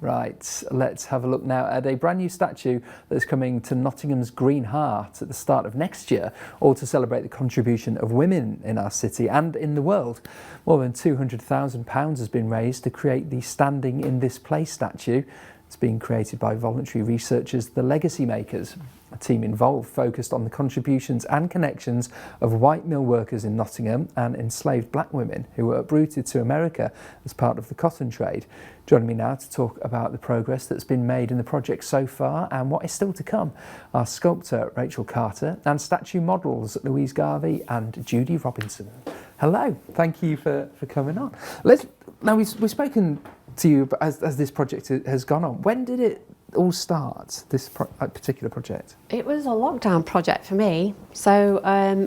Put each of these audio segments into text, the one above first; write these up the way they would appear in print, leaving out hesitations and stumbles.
Right, let's have a look now at a brand new statue that's coming to Nottingham's Green Heart at the start of next year, all to celebrate the contribution of women in our city and in the world. More than £200,000 has been raised to create the Standing in This Place statue. It's being created by voluntary researchers, the Legacy Makers. A team involved focused on the contributions and connections of white mill workers in Nottingham and enslaved black women who were uprooted to America as part of the cotton trade. Joining me now to talk about the progress that's been made in the project so far and what is still to come are sculptor Rachel Carter and statue models Louise Garvey and Judy Robinson. Hello, thank you for coming on. Now we've spoken to you as this project has gone on. When did it all start, this particular project? It was a lockdown project for me. So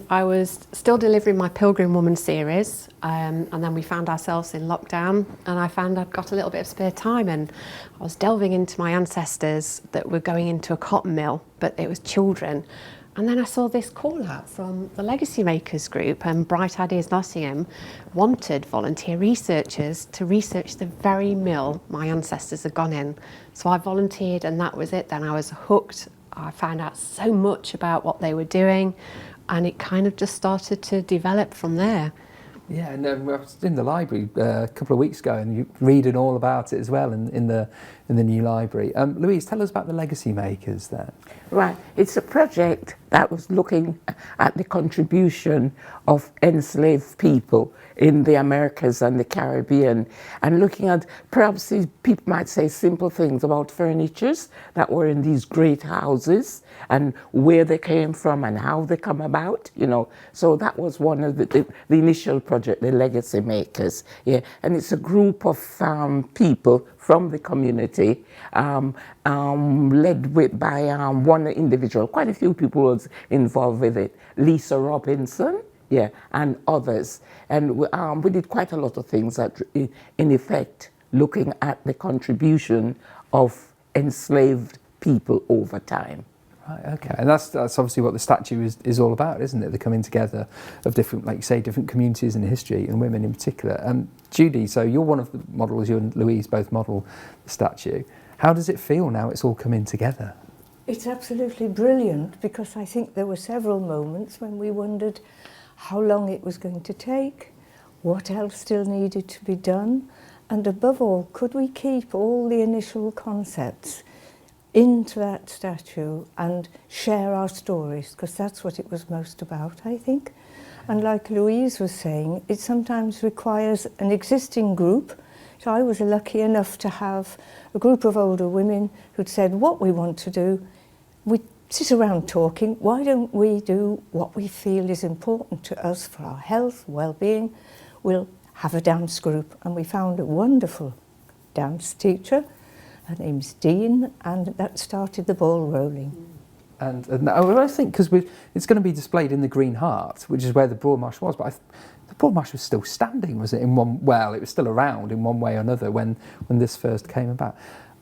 I was still delivering my Pilgrim Woman series, and then we found ourselves in lockdown, and I found I'd got a little bit of spare time, and I was delving into my ancestors that were going into a cotton mill, but it was children. And then I saw this call out from the Legacy Makers group, and Bright Ideas Nottingham wanted volunteer researchers to research the very mill my ancestors had gone in. So I volunteered, and that was it. Then I was hooked. I found out so much about what they were doing, and it kind of just started to develop from there. Yeah, and I was in the library a couple of weeks ago, and you're reading all about it as well in the new library. Louise, tell us about the Legacy Makers then. Right, it's a project that was looking at the contribution of enslaved people in the Americas and the Caribbean, and looking at perhaps people might say simple things about furnitures that were in these great houses and where they came from and how they come about, you know. So that was one of the initial project, the Legacy Makers. Yeah, and it's a group of people from the community, led by one individual. Quite a few people was involved with it. Lisa Robinson, yeah, and others. And we did quite a lot of things that, in effect, looking at the contribution of enslaved people over time. Right, okay, and that's obviously what the statue is all about, isn't it? The coming together of different, like you say, different communities in history, and women in particular. Judy, so you're one of the models, you and Louise both model the statue. How does it feel now it's all coming together? It's absolutely brilliant, because I think there were several moments when we wondered how long it was going to take, what else still needed to be done, and above all, could we keep all the initial concepts into that statue and share our stories, because that's what it was most about, I think. And like Louise was saying, it sometimes requires an existing group. So I was lucky enough to have a group of older women who'd said, what we want to do, we sit around talking, why don't we do what we feel is important to us for our health, well-being? We'll have a dance group. And we found a wonderful dance teacher. Her name's Dean, and that started the ball rolling. And I think because it's going to be displayed in the Green Heart, which is where the Broadmarsh was, but the Broadmarsh was still standing, was it? Well, it was still around in one way or another when this first came about.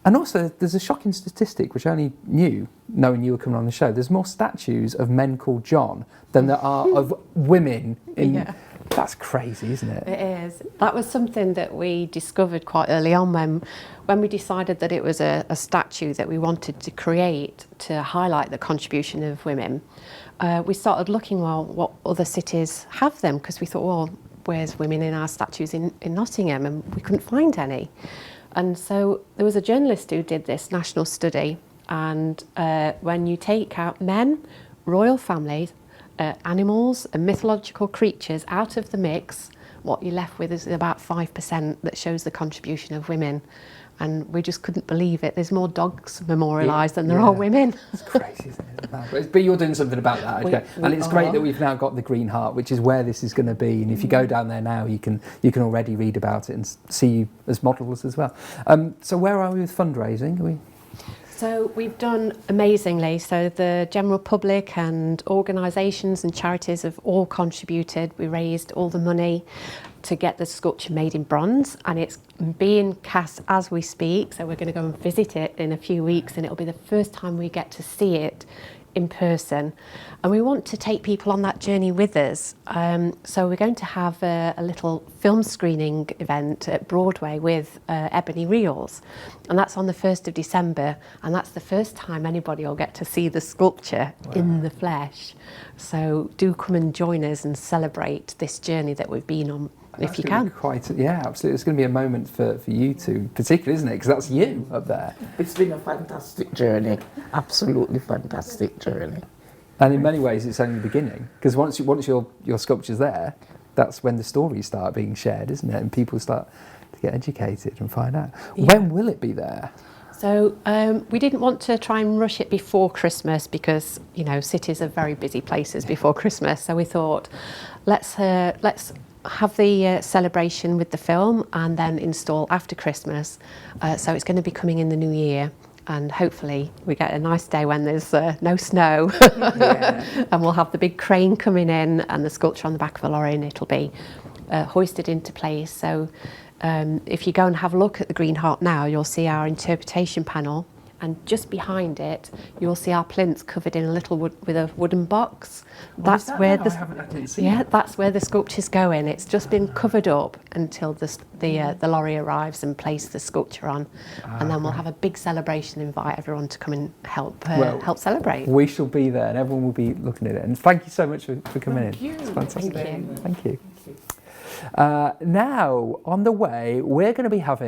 And also, there's a shocking statistic, which I only knew, knowing you were coming on the show. There's more statues of men called John than there are of women in... Yeah. That's crazy, isn't it? It is. That was something that we discovered quite early on when we decided that it was a statue that we wanted to create to highlight the contribution of women. We started looking, well, what other cities have them, because we thought, well, where's women in our statues in Nottingham? And we couldn't find any. And so there was a journalist who did this national study, and when you take out men, royal families, animals and mythological creatures out of the mix, what you're left with is about 5% that shows the contribution of women. And we just couldn't believe it. There's more dogs memorialised than there are women. It's crazy, isn't it? But you're doing something about that, okay? And it's great that we've now got the Green Heart, which is where this is going to be. And if you go down there now, you can already read about it and see you as models as well. So where are we with fundraising? So we've done amazingly. So the general public and organisations and charities have all contributed. We raised all the money to get the sculpture made in bronze, and it's being cast as we speak. So we're going to go and visit it in a few weeks, and it'll be the first time we get to see it in person, and we want to take people on that journey with us. So we're going to have a little film screening event at Broadway with ebony reels, and that's on the 1st of December, and that's the first time anybody will get to see the sculpture in the flesh. So do come and join us and celebrate this journey that we've been on. If you can. Yeah, absolutely. It's going to be a moment for you two, particularly, isn't it? Because that's you up there. It's been a fantastic journey, absolutely fantastic journey. And in many ways, it's only the beginning. Because once your sculpture's there, that's when the stories start being shared, isn't it? And people start to get educated and find out. Yeah. When will it be there? So we didn't want to try and rush it before Christmas because, you know, cities are very busy places before Christmas. So we thought, let's have the celebration with the film and then install after Christmas. So it's going to be coming in the new year, and hopefully we get a nice day when there's no snow. And we'll have the big crane coming in and the sculpture on the back of the lorry, and it'll be hoisted into place. So if you go and have a look at the Green Heart now, you'll see our interpretation panel, and just behind it you'll see our plinths covered in a little with a wooden box. That's where that's where the sculpture's going. It's just been covered up until the lorry arrives and place the sculpture on, and then we'll have a big celebration. Invite everyone to come and help celebrate. We shall be there, and everyone will be looking at it. And thank you so much for coming in. It's fantastic. Thank you. Thank you. Now on the way, we're going to be having